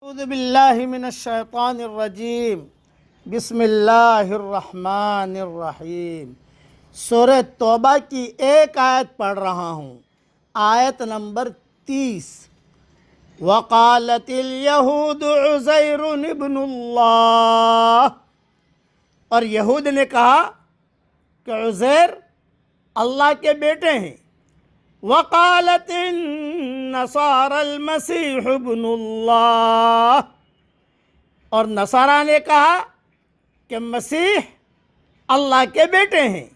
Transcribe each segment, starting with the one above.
اعوذ باللہ من الشیطان الرجیم بسم اللہ الرحمن الرحیم۔ سورہ توبہ کی ایک آیت پڑھ رہا ہوں، آیت نمبر 30۔ وقالت الیہود عزیر ابن اللہ، اور یہود نے کہا کہ عزیر اللہ کے بیٹے ہیں۔ وقالت النصارى المسیح ابن اللہ، اور نصارہ نے کہا کہ مسیح اللہ کے بیٹے ہیں۔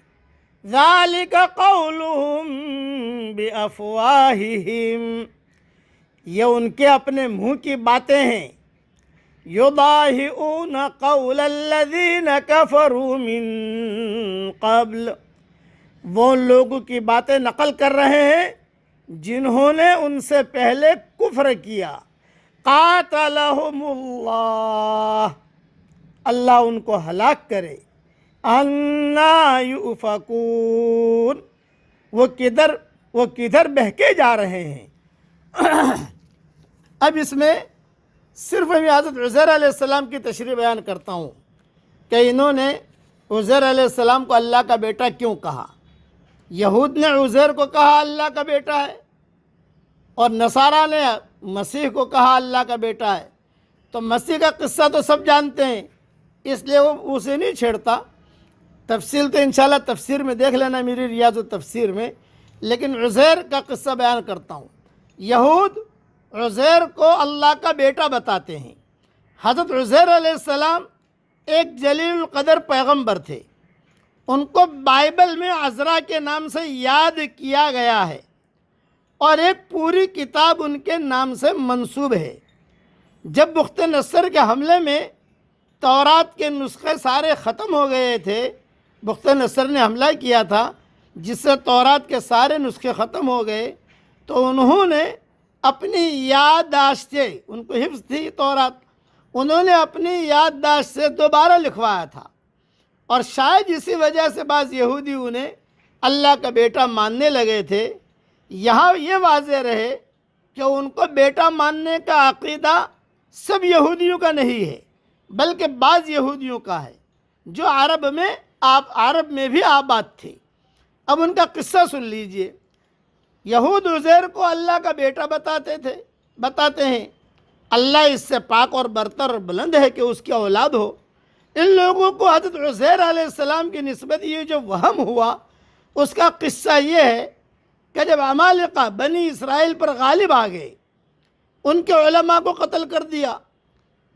ذالک قولہم بافواہہم، یہ ان کے اپنے منہ کی باتیں ہیں۔ یضاہئون قول الذین کفروا من قبل، وہ لوگوں کی باتیں نقل کر رہے ہیں جنہوں نے ان سے پہلے کفر کیا۔ قاتلہم اللہ، اللہ ان کو ہلاک کرے۔ انا یؤفکون، وہ کدھر بہکے جا رہے ہیں۔ اب اس میں صرف میں حضرت عزیر علیہ السلام کی تشریح بیان کرتا ہوں کہ انہوں نے عزیر علیہ السلام کو اللہ کا بیٹا کیوں کہا۔ یہود نے عزیر کو کہا اللہ کا بیٹا ہے، اور نصارہ نے مسیح کو کہا اللہ کا بیٹا ہے۔ تو مسیح کا قصہ تو سب جانتے ہیں، اس لیے وہ اسے نہیں چھیڑتا۔ تفصیل تو انشاءاللہ تفسیر میں دیکھ لینا، میری ریاض التفسیر میں، لیکن عزیر کا قصہ بیان کرتا ہوں۔ یہود عزیر کو اللہ کا بیٹا بتاتے ہیں۔ حضرت عزیر علیہ السلام ایک جلیل القدر پیغمبر تھے، ان کو بائبل میں عذرا کے نام سے یاد کیا گیا ہے، اور ایک پوری کتاب ان کے نام سے منسوب ہے۔ جب بخت نصر کے حملے میں تورات کے نسخے سارے ختم ہو گئے تھے، بخت نصر نے حملہ کیا تھا جس سے تورات کے سارے نسخے ختم ہو گئے، تو انہوں نے اپنی یادداشتیں، ان کو حفظ تھی تورات، انہوں نے اپنی یادداشت سے دوبارہ لکھوایا تھا، اور شاید اسی وجہ سے بعض یہودی انہیں اللہ کا بیٹا ماننے لگے تھے۔ یہاں یہ واضح رہے کہ ان کو بیٹا ماننے کا عقیدہ سب یہودیوں کا نہیں ہے، بلکہ بعض یہودیوں کا ہے جو عرب میں بھی آباد تھے۔ اب ان کا قصہ سن لیجئے۔ یہود عزیر کو اللہ کا بیٹا بتاتے ہیں۔ اللہ اس سے پاک اور برتر اور بلند ہے کہ اس کی اولاد ہو۔ ان لوگوں کو حضرت عزیر علیہ السلام کی نسبت یہ جو وہم ہوا، اس کا قصہ یہ ہے کہ جب عمالقہ بنی اسرائیل پر غالب آ گئے، ان کے علماء کو قتل کر دیا،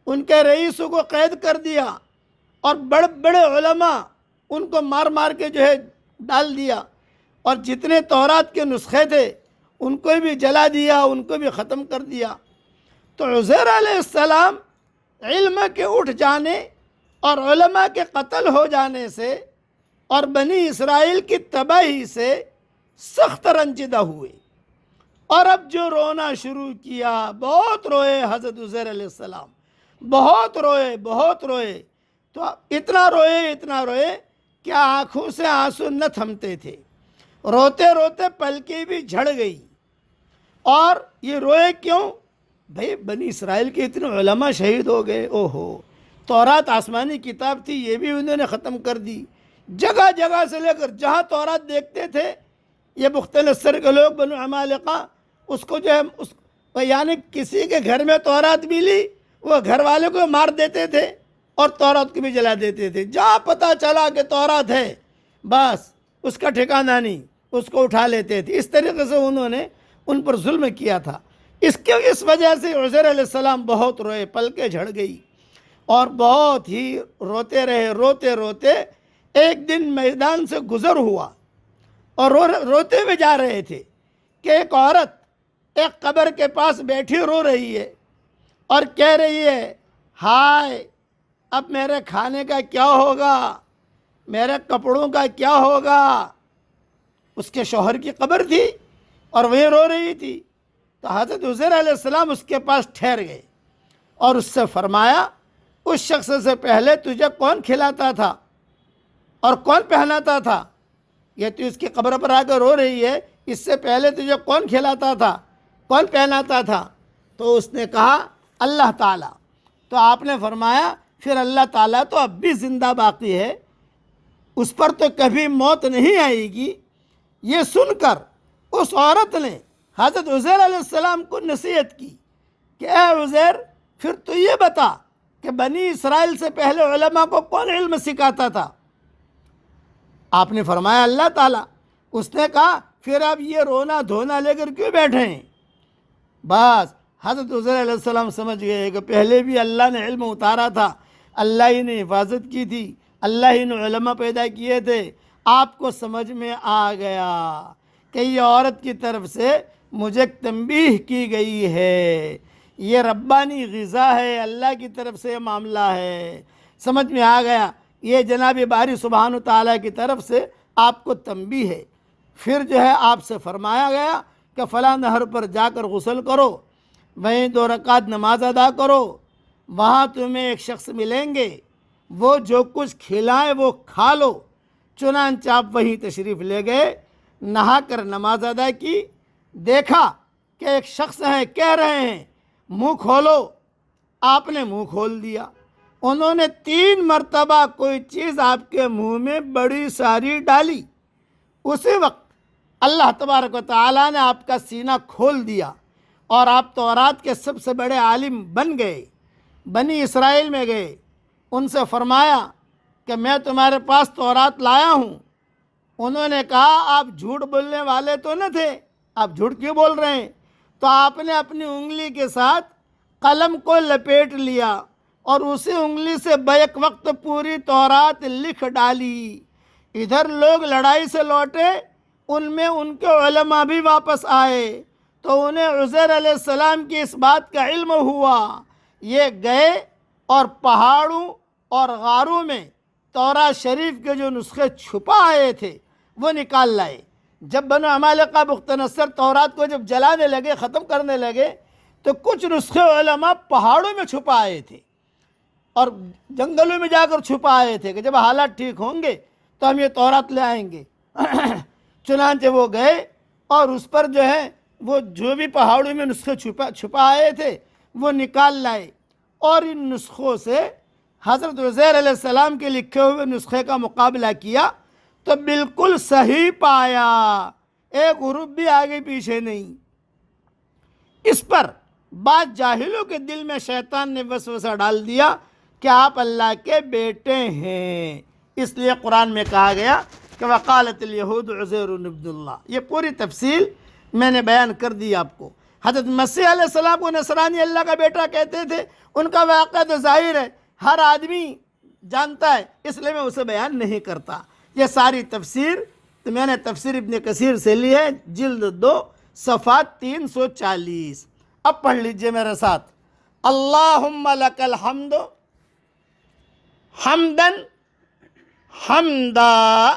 ان کے رئیسوں کو قید کر دیا، اور بڑے بڑے علماء ان کو مار مار کے ڈال دیا، اور جتنے تورات کے نسخے تھے ان کو بھی جلا دیا، ان کو بھی ختم کر دیا۔ تو عزیر علیہ السلام علم کے اٹھ جانے اور علماء کے قتل ہو جانے سے اور بنی اسرائیل کی تباہی سے سخت رنجیدہ ہوئے، اور اب جو رونا شروع کیا، بہت روئے حضرت عزیر علیہ السلام، بہت روئے، تو اتنا روئے کہ آنکھوں سے آنسو نہ تھمتے تھے، روتے روتے پلکیں بھی جھڑ گئی۔ اور یہ روئے کیوں؟ بھئی بنی اسرائیل کے اتنے علماء شہید ہو گئے، اوہو، تورات آسمانی کتاب تھی، یہ بھی انہوں نے ختم کر دی۔ جگہ جگہ سے لے کر جہاں تورات دیکھتے تھے، یہ بخت نصر کے لوگ بنو عمالقہ اس کو یعنی کسی کے گھر میں تورات ملی، وہ گھر والے کو مار دیتے تھے اور تورات کو بھی جلا دیتے تھے۔ جہاں پتہ چلا کہ تورات ہے، بس اس کا ٹھکانہ نہیں، اس کو اٹھا لیتے تھے۔ اس طریقے سے انہوں نے ان پر ظلم کیا تھا۔ اس وجہ سے عزیر علیہ السلام بہت روئے، پلکیں جھڑ گئی، اور بہت ہی روتے رہے۔ روتے ایک دن میدان سے گزر ہوا، اور روتے ہوئے جا رہے تھے کہ ایک عورت ایک قبر کے پاس بیٹھی رو رہی ہے، اور کہہ رہی ہے، ہائے اب میرے کھانے کا کیا ہوگا، میرے کپڑوں کا کیا ہوگا۔ اس کے شوہر کی قبر تھی اور وہیں رو رہی تھی۔ تو حضرت عزیر علیہ السلام اس کے پاس ٹھہر گئے اور اس سے فرمایا، اس شخص سے پہلے تجھے کون کھلاتا تھا اور کون پہناتا تھا؟ یہ تو اس کی قبر پر آ کر رو رہی ہے، اس سے پہلے تجھے کون کھلاتا تھا، کون پہناتا تھا؟ تو اس نے کہا اللہ تعالیٰ. تو آپ نے فرمایا پھر اللہ تعالیٰ تو اب بھی زندہ باقی ہے، اس پر تو کبھی موت نہیں آئے گی. یہ سن کر اس عورت نے حضرت عزیر علیہ السلام کو نصیحت کی کہ اے عزیر، پھر تو یہ بتا کہ بنی اسرائیل سے پہلے علماء کو کون علم سکھاتا تھا؟ آپ نے فرمایا اللہ تعالیٰ. اس نے کہا پھر آپ یہ رونا دھونا لے کر کیوں بیٹھے ہیں؟ بس حضرت عزیر علیہ السلام سمجھ گئے کہ پہلے بھی اللہ نے علم اتارا تھا، اللہ ہی نے حفاظت کی تھی، اللہ ہی نے علماء پیدا کیے تھے. آپ کو سمجھ میں آ گیا کہ یہ عورت کی طرف سے مجھے تنبیہ کی گئی ہے، یہ ربانی غذا ہے، اللہ کی طرف سے معاملہ ہے. سمجھ میں آ گیا یہ جناب باری سبحانہ تعالیٰ کی طرف سے آپ کو تنبیہ ہے. پھر جو ہے آپ سے فرمایا گیا کہ فلاں نہر پر جا کر غسل کرو، وہیں 2 رکعت نماز ادا کرو، وہاں تمہیں ایک شخص ملیں گے، وہ جو کچھ کھلائیں وہ کھا لو. چنانچہ آپ وہیں تشریف لے گئے، نہا کر نماز ادا کی، دیکھا کہ ایک شخص ہیں کہہ رہے ہیں منہ کھولو. آپ نے منہ کھول دیا. انہوں نے 3 مرتبہ کوئی چیز آپ کے منہ میں بڑی ساری ڈالی. اسی وقت اللہ تبارک و تعالیٰ نے آپ کا سینہ کھول دیا اور آپ تورات کے سب سے بڑے عالم بن گئے. بنی اسرائیل میں گئے، ان سے فرمایا کہ میں تمہارے پاس تورات لایا ہوں. انہوں نے کہا آپ جھوٹ بولنے والے تو نہ تھے، آپ جھوٹ کیوں بول رہے ہیں؟ تو آپ نے اپنی انگلی کے ساتھ قلم کو لپیٹ لیا اور اسی انگلی سے بیک وقت پوری تورات لکھ ڈالی. ادھر لوگ لڑائی سے لوٹے، ان میں ان کے علماء بھی واپس آئے تو انہیں عزیر علیہ السلام کی اس بات کا علم ہوا. یہ گئے اور پہاڑوں اور غاروں میں تورات شریف کے جو نسخے چھپا آئے تھے وہ نکال لائے. جب بنو عمالقہ بخت نصر تورات کو جب جلانے لگے، ختم کرنے لگے، تو کچھ نسخے علماء پہاڑوں میں چھپا آئے تھے اور جنگلوں میں جا کر چھپا آئے تھے کہ جب حالات ٹھیک ہوں گے تو ہم یہ تورات لے آئیں گے. چنانچہ وہ گئے اور اس پر جو ہے وہ جو بھی پہاڑوں میں نسخے چھپا آئے تھے وہ نکال لائے اور ان نسخوں سے حضرت عزیر علیہ السلام کے لکھے ہوئے نسخے کا مقابلہ کیا تو بالکل صحیح پایا، ایک حرف بھی آگے پیچھے نہیں. اس پر بعض جاہلوں کے دل میں شیطان نے وسوسہ ڈال دیا کہ آپ اللہ کے بیٹے ہیں. اس لیے قرآن میں کہا گیا کہ وقالت الیہود عزیر ابن اللہ. یہ پوری تفصیل میں نے بیان کر دی آپ کو. حضرت مسیح علیہ السلام کو نصرانی اللہ کا بیٹا کہتے تھے، ان کا واقعہ تو ظاہر ہے، ہر آدمی جانتا ہے، اس لیے میں اسے بیان نہیں کرتا. یہ ساری تفسیر تو میں نے تفسیر ابن کثیر سے لی ہے، جلد 2 صفحات 340. اب پڑھ لیجئے میرے ساتھ. اللہم لک الحمد حمدن حمدا